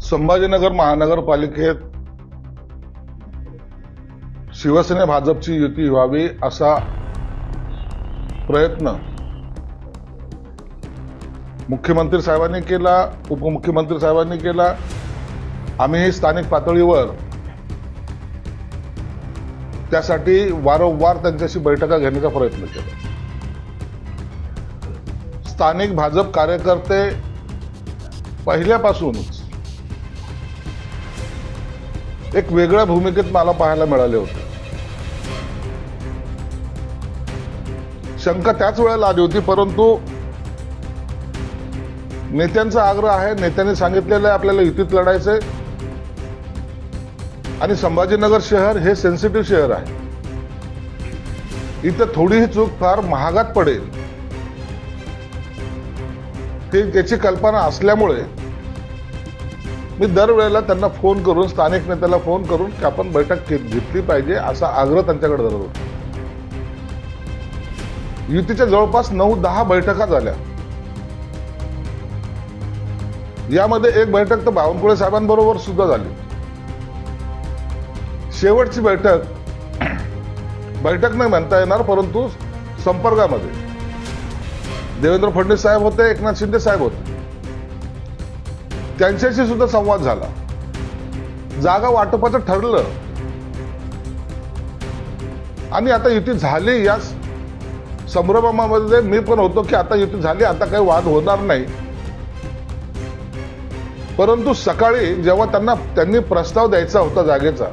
संभाजीनगर महानगरपालिकेत शिवसेना भाजपची युती व्हावी असा प्रयत्न मुख्यमंत्री साहेबांनी केला, उपमुख्यमंत्री साहेबांनी केला. आम्ही स्थानिक पातळीवर त्यासाठी वारंवार त्यांच्याशी बैठका घेण्याचा प्रयत्न केला. स्थानिक भाजप कार्यकर्ते पहिल्यापासूनच एक वेगळ्या भूमिकेत मला पाहायला मिळाले होते. शंका त्याच वेळेला आली होती, परंतु नेत्यांचा आग्रह आहे, नेत्यांनी सांगितलेलं आहे आपल्याला युतीत लढायचंय आणि संभाजीनगर शहर हे सेन्सिटिव्ह शहर आहे. इथं थोडीही चूक फार महागात पडेल त्याची कल्पना असल्यामुळे मी दरवेळेला त्यांना फोन करून, स्थानिक नेत्याला फोन करून की आपण बैठक घेतली पाहिजे असा आग्रह त्यांच्याकडे धरत होतो. युतीच्या जवळपास 9-10 बैठका झाल्या. यामध्ये एक बैठक तर बावनकुळे साहेबांबरोबर सुद्धा झाली. शेवटची बैठक नाही म्हणता येणार, परंतु संपर्कामध्ये देवेंद्र फडणवीस साहेब होते, एकनाथ शिंदे साहेब होते, त्यांच्याशी सुद्धा संवाद झाला. जागा वाटपाचं ठरलं आणि आता युती झाली या संभ्रमामध्ये मी पण होतो की आता युती झाली, आता काही वाद होणार नाही. परंतु सकाळी जेव्हा त्यांनी प्रस्ताव द्यायचा होता जागेचा,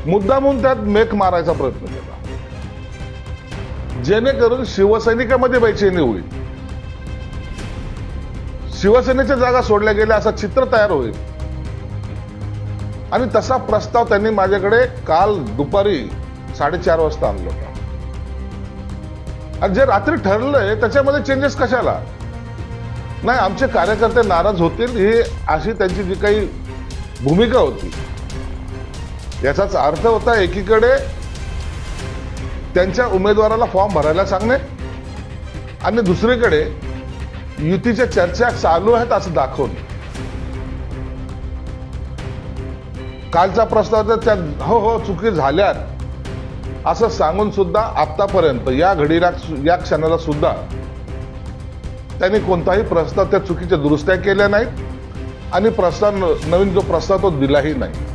मुद्दामून त्यात मेक मारायचा प्रयत्न केला जेणेकरून शिवसैनिकांमध्ये बेचैनी होईल, शिवसेनेच्या जागा सोडल्या गेल्या असं चित्र तयार होईल. आणि तसा प्रस्ताव त्यांनी माझ्याकडे काल दुपारी 4:30 वाजता आणला होता. आणि जे रात्री ठरलंय त्याच्यामध्ये चेंजेस कशाला? नाही, आमचे कार्यकर्ते नाराज होतील ही अशी त्यांची जी काही भूमिका होती. याचाच अर्थ होता एकीकडे त्यांच्या उमेदवाराला फॉर्म भरायला सांगणे आणि दुसरीकडे युतीच्या चर्चा चालू आहेत असं दाखवणे. कालचा प्रस्ताव तर त्या हो चुकी झाल्यात असं सांगून सुद्धा आतापर्यंत या घडीला, या क्षणाला सुद्धा त्यांनी कोणताही प्रस्ताव त्या चुकीच्या दुरुस्त्या केल्या नाहीत आणि नवीन जो प्रस्ताव तो दिलाही नाही.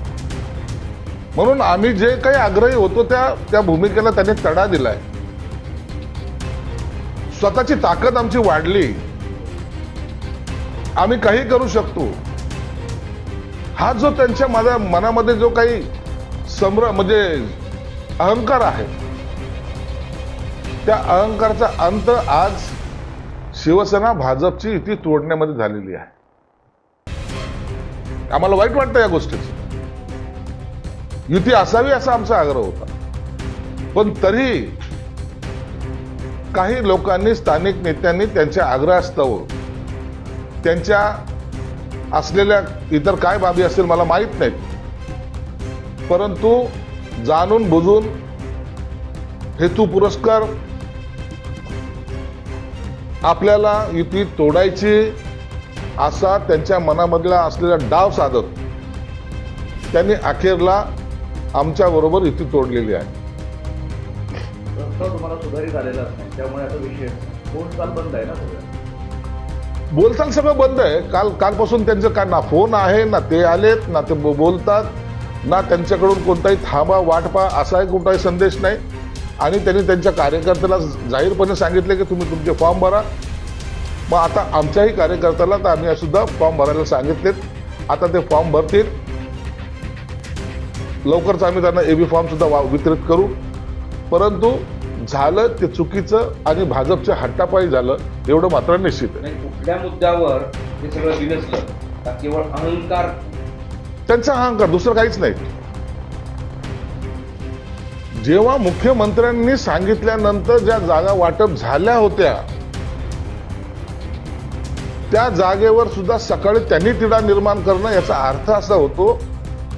म्हणून आम्ही जे काही आग्रही होतो त्या भूमिकेला त्यांनी तडा दिलाय. स्वतःची ताकद आमची वाढली, आम्ही काही करू शकतो हा जो त्यांच्या मनामध्ये जो काही म्हणजे अहंकार आहे, त्या अहंकाराचा अंत आज शिवसेना भाजपची युती तोडण्यामध्ये झालेली आहे. आम्हाला वाईट वाटतं या गोष्टीचं. युती असावी असा आमचा आग्रह होता, पण तरी काही लोकांनी, स्थानिक नेत्यांनी त्यांच्या आग्रहास्तव, त्यांच्या असलेल्या इतर काय बाबी असतील मला माहित नाहीत, परंतु जाणून बुजून हेतुपुरस्सर आपल्याला युती तोडायची असा त्यांच्या मनामधला असलेला डाव साधत त्यांनी अखेरला आमच्या बरोबर युती तोडलेली आहे. तुम्हाला सुधारित आलेला नाही, त्यामुळे आता विषय बोलचाल बंद आहे ना. बोलचाल सगळं बंद आहे. कालपासून त्यांचं काय ना फोन आहे, ना ते आलेत, ना ते बोलतात, ना त्यांच्याकडून कोणताही थांबा वाटपा असाही कोणताही संदेश नाही. आणि त्यांनी त्यांच्या कार्यकर्त्याला जाहीरपणे सांगितले की तुम्ही तुमचे फॉर्म भरा. मग आता आमच्याही कार्यकर्त्याला तर आम्ही सुद्धा फॉर्म भरायला सांगितलेत. आता ते फॉर्म भरतील. लवकरच आम्ही त्यांना एबी फॉर्म सुद्धा वितरित करू. परंतु झालं ते चुकीचं आणि भाजपच्या हट्टापायी झालं एवढं मात्र निश्चित आहे. कुठल्या मुद्द्यावर हे सगळं बिनसलं का केवळ अहंकार? त्यांचा अहंकार, दुसरं काहीच नाही. जेव्हा मुख्यमंत्र्यांनी सांगितल्यानंतर ज्या जागा वाटप झाल्या होत्या त्या जागेवर सुद्धा सकाळी त्यांनी तिढा निर्माण करणं, याचा अर्थ असा होतो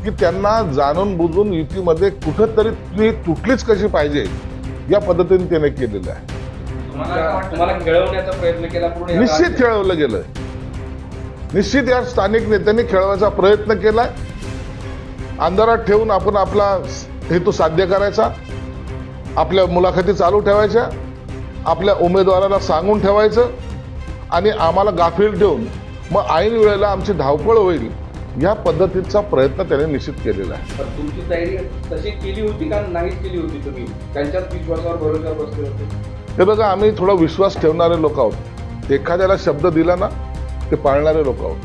की त्यांना जाणून बुजून युतीमध्ये कुठंतरी तुटलीच कशी पाहिजे या पद्धतीने त्याने केलेलं आहे. तुम्हाला खेळवण्याचा प्रयत्न केला, पूर्ण निश्चित खेळवलं गेलं. निश्चित या स्थानिक नेत्यांनी खेळवायचा प्रयत्न केलाय. अंधारात ठेवून आपण आपला हेतू साध्य करायचा, आपल्या मुलाखती चालू ठेवायच्या, आपल्या उमेदवाराला सांगून ठेवायचं आणि आम्हाला गाफील ठेवून मग ऐन वेळेला आमची धावपळ होईल या पद्धतीचा प्रयत्न त्याने निश्चित केलेला आहे. तर तुमची तयारी तशी केली होती का नाहीच केली होती? तुम्ही त्यांच्याच विश्वासावर भरोशावर बसले होते? हे बघा, आम्ही थोडा विश्वास ठेवणारे लोक आहोत. एखाद्याला शब्द दिला ना ते पाळणारे लोक आहोत.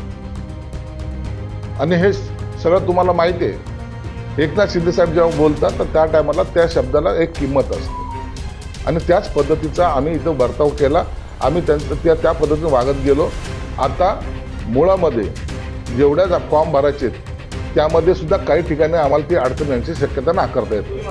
आणि हे सगळं तुम्हाला माहिती आहे. एकनाथ शिंदे साहेब जेव्हा बोलतात तर त्या टायमाला त्या शब्दाला एक किंमत असते आणि त्याच पद्धतीचा आम्ही इथं वर्ताव केला. आम्ही त्या पद्धतीने वागत गेलो. आता मुळामध्ये जेवढ्या फॉर्म भरायचे त्यामध्ये सुद्धा काही ठिकाणी आम्हाला ती अडचण येण्याची शक्यता नाकारता येते.